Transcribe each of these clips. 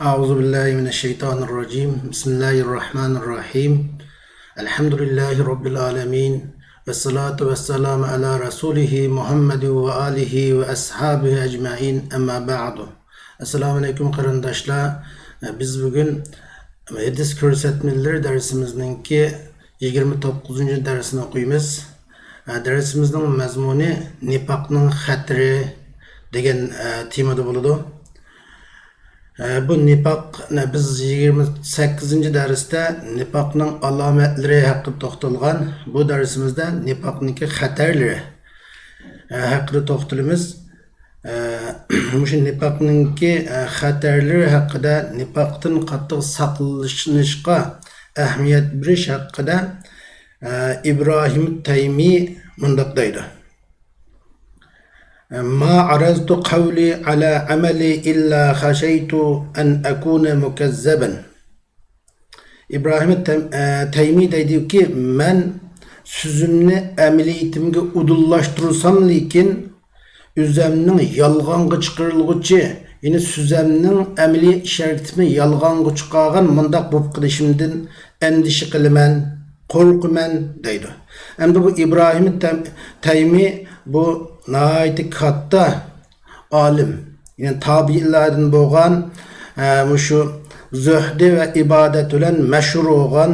أعوذ بالله من الشيطان الرجيم بسم الله الرحمن الرحيم الحمد لله رب العالمين والصلاة والسلام على رسوله محمد وآله وأصحابه أجمعين أما بعد Assalamu alaikum qarindoshlar. Biz bugun hadis ko'rsatmalar darsimizninki 29-darsini o'qiymiz. Darsimizning mazmuni nifoqning xatri degan temada bo'ladi. Bu nifoqni biz 28-darsda nifoqning alomatlari haqida to'xtalgan. Bu darsimizda nifoqniki xatarlari haqida to'xtalamiz. Muşu nifoqninki xatarlari haqida, nifoqdan qattiq saqlanishga ahamiyat berish haqida İbrahim Taymi mundaq deydi. Ma araztu qawli ala amali illa khashaytu an akuna mukazzaban. İbrahim Taymi deydi ki, men sözümni ameliyetimge udullaştırırsam lekin üzemnin yalğanğı çıkarılgıcı, yine süzemnin əmeli şərtimi yalğanğı çıqağın mındaq bop qilishimdan endişi qiliman, qorquman deydi. Endi bu İbrahim Taymi bu nəhayət katta alim, yine tabiilərdən bolğan şu zühdi ve ibadet bilen məşhur olğan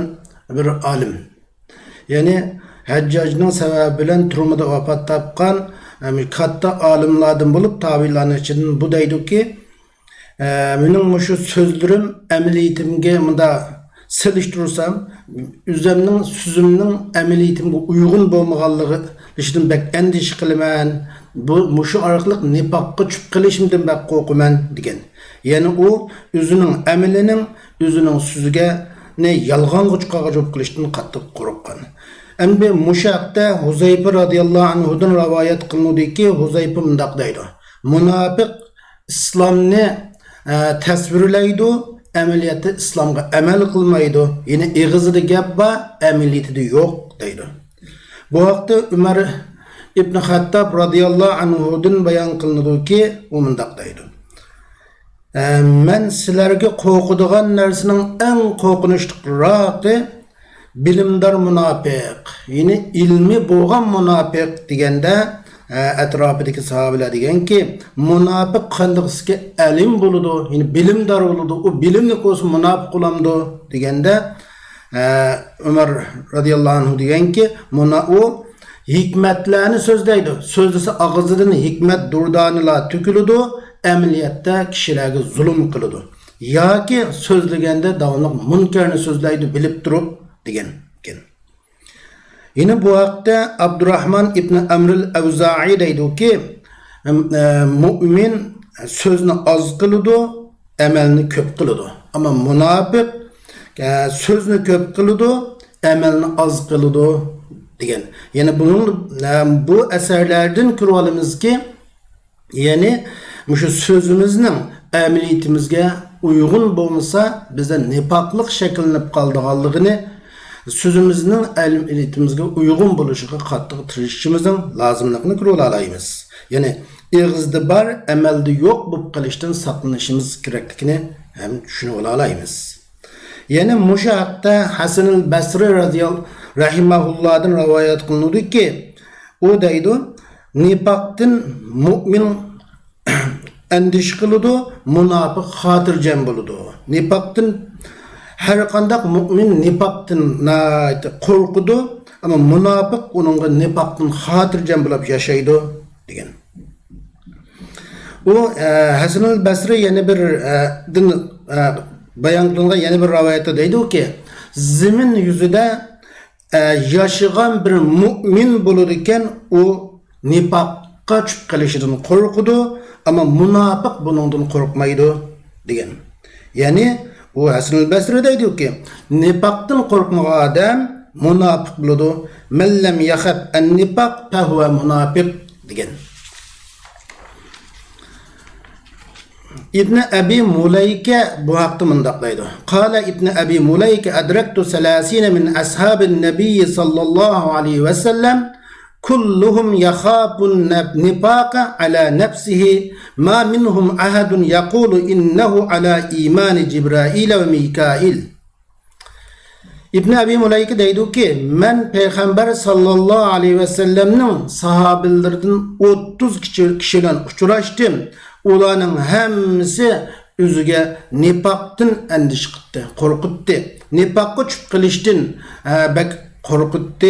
bir alim. Yani Həccacının səbəbi bilen turmada vafat tapqan katta alimlardan bulup tabiilərin içindən bu deydi ki, benim şu sözlerim əmeliyetimge mında siliştirirsem, üzemnin, sözümün əmeliyetimge uygun bolmağanlığı işin bək endişi qiliman, bu şu arqılıq nifaqqa çüp qilishimdən bək qorquman degen. Yani o özünün əmelinin, özünün sözüge ne yalğanğı çıqağa çüp qilishdən qattiq qorqqan. Endi Muşaqda Huzayfa radıyallahu anhudan rivayet qılındı ki, Huzayfa mundaq deydi. Munafiq İslamni tasvirlaydi, ameliyatı İslamga amel qilmaydi. Yine ağzida gap var, ameliyatida yo'q deydi. Bu vaqtda Umar ibn Xattab radıyallahu anhudan bayon qılındı ki, o mundaq deydi. Men sizlarga qo'rqadigan narsaning eng qo'rqinchliroqi bilimdar munafiq, yine ilmi boğan munafiq degende etrafındaki sahabeler degen ki munafiq qandaqski alim buludu, yine bilimdar buludu, o bilimlik olsun munafiq olamdı degende Ömer radıyallahu anh degen ki o hikmetlerini sözleydi. Sözlüsü ağzından hikmet durdanıla tükülüdü, emniyette kişilerge zulüm kılıdı. Ya ki sözlegende davranıp münkerini sözleydi bilip durup degen. Yine bu vaqtda Abdurrahman ibn Amril Avza'i deydi ki, mümin sözünü az kılıdı, emelini köp kılıdı. Ama münafık sözünü köp kılıdı, emelini az kılıdı degen. Yani bunun bu eserlerden kırvalımız ki, yani şu sözümüzün emeliyetimizge uygun bulmasa bize nifaqlıq şekillenip kaldığallığını sözümüzün emeliyetimizge uygun buluşuqa qattiq tirishimizin lazımlığını kırıla alayımız. Yani ağızda var, emelde yok bu qilishdan saqlanishimiz kerakligini hem düşünüp alayımız. Yani Muşaqda Hasan-ül Basri radıyallahu rahimahullah'dan rivayet kılındı ki, o deydi, nifaqdan mümin endiş kılıdı, münafık hatırcem buludu. Nifaqdan her qandaq mümin nifaqdan qorqudu, ama münafık onunla nifaqdan hatırcem bulup yaşaydı degen. O Hasan-ül Basri yeni bir bayan kılıngan yeni bir rivayette deydi ki, zemin yüzüde yaşayan bir mümin bulurken o nifaqqa çüp qilishdan qorqudu, ama münafık bunundan korkmaydı degen. Yani o Hasan-ül Basri deydi ki, nifaqdan korkmagan adam münafık buludu. Men lem yakhaf an-nifaq fa huwa munafiq degen. İbn Abi Mulayka bu haqda mundaq deydi. Qala İbn Abi Mulayka adraktu 30 min ashabin nabiy sallallahu aleyhi ve sellem kulluhum yakhafun nifaqa ala nafsihi ma minhum ahadun yaqulu innahu ala imani Cibrail ve Mikail. İbn Abi Mulayka deydi ki, men Peygamber sallallahu aleyhi ve sellem'nin sahabelerden 30 kişiden uçuraştım. Ulanın hemisi üzüge nifaktan endiş kıttı, korkuttu. Nifakı çüp kılıştın bek korkuttu.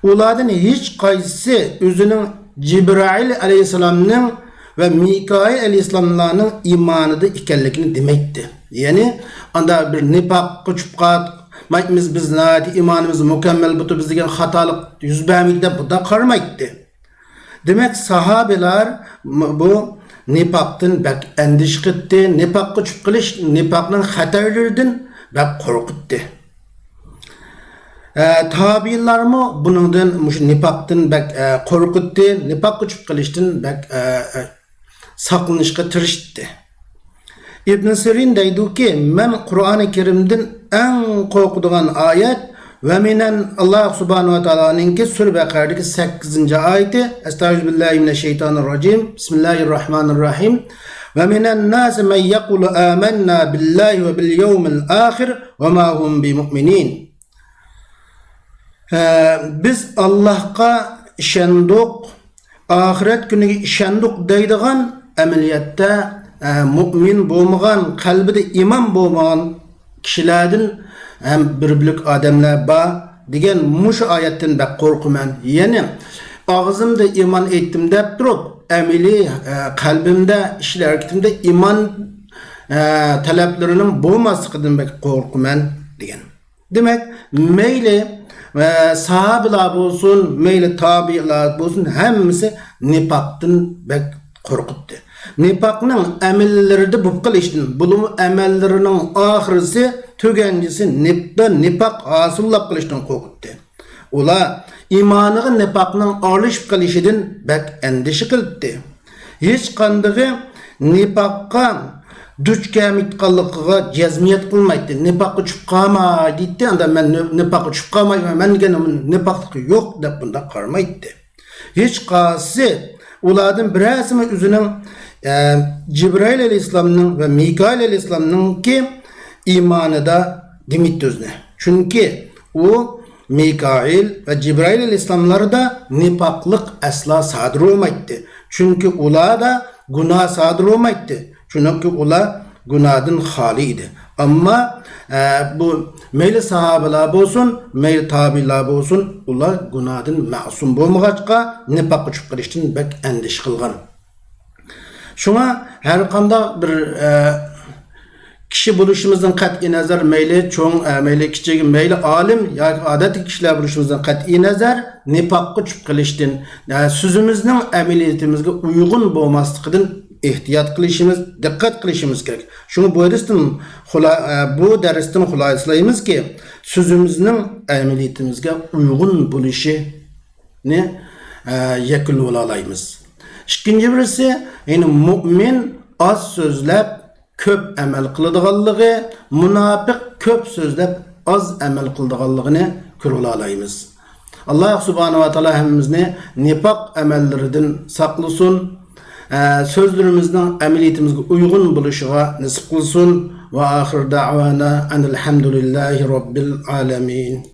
Uladın hiç kaysı üzünün Cibrail aleyhisselam'ın ve Mikail aleyhisselam'ın imanıda ikenlikini demekti. Yani anda bir nifakı çüp kat, Maytimiz biz nati imanımız mükemmel butu biz degen hatalık yüz bermekde bu da karmaydı. Demek sahabeler bu nifaktan bek endiş kıttı, nifakı çüp kılış, nifakın hatarlarından bek korkuttu. Tabiinler mı bunun nifaktan bek korkuttu, nifakı çüp kılıştan bek saklanışka tırıştı. İbn Sirin deydi ki, men Kur'an-ı Kerim'den en korkuduğun ayet ve minen Allah subhanahu wa ta'ala'nın ki Sure Bekara'daki 8. ayeti Estağfirullah Bismillahirrahmanirrahim ve minen nâse men yekulu âmennâ billahi ve bil yevmil âhir ve mâ hum bimu'minin. Biz Allah'a işendik, ahiret günü işendik deydiğen ameliyette mümin bolmagan, kalbide iman bolmagan kişilerden hem birbirlik adamlar ba degen muş ayetten bek korkuman. Yani ağzımda iman ettim dep durup emeli kalbimde işler hareketimde iman taleplerinin bolmaslıkıdan bek korkuman degen. Demek meyli sahabeler olsun, meyli tabiiler olsun hemisi nifaktan bek korkuttu. Nifakның əməllərində bu qilishdən, bu əməllərinin axırısı, tügencisi nifak hasıllap qilishdən qo'rqitdi. Ular imanığı nifakның alışıp qilishidin bək endişi qildi. Hiç qandığı nifakqa duch kelmayotganligiga jazmiyat qilmaydi. Nifaqqa tushib qolmay deydi. Anda men nifaqqa tushib qolmayman, menga nifaqlik yo'q deb bunda qaramaydi. Hiç qasi ulardan birasimi o'zining Cibrail aleyhisselam'ın ve Mikail aleyhisselam'ın ki imanıda demitdi özüne. Çünkü o Mikail ve Cibrail aleyhisselam'ları da nifaklık asla sadır olmaydı. Çünkü ular da günah sadır olmaydı. Çünkü ular günahdan haliydi. Ama bu meyli sahabeler olsun, meyli tabiler olsun, ular günahdan masum olmağaçqa nifakı çıkıp qilishdan bek endiş qilgan. Şuna her kanda bir kişi buluşumuzdan kat'i nazar meyli çoğun, meyli küçük, meyli alim ya adet kişiler buluşumuzdan kat'i nazar nifakı çıkıp qilishdan sözümüzün ameliyatimizge uygun bolmaslıkıdan ihtiyat qilishimiz, dikkat qilishimiz kerak. Şunu bu dersden xulosalaymiz ki sözümüzün ameliyatimizge uygun bo'lishini yakunlay olamiz. İkinci birisi, yani mümin az sözlep köp amel qiladiganligi, münafık köp sözlep az amel qiladiganligini ko'ra olamiz. Allah subhanahu wa ta'ala hemmimizni nifaq amellerinden saqlasın, sözlerimizden ameliyatimizga uygun buluşuğa nasip kılsın ve ahir da'vana enelhamdülillahi rabbil alamin.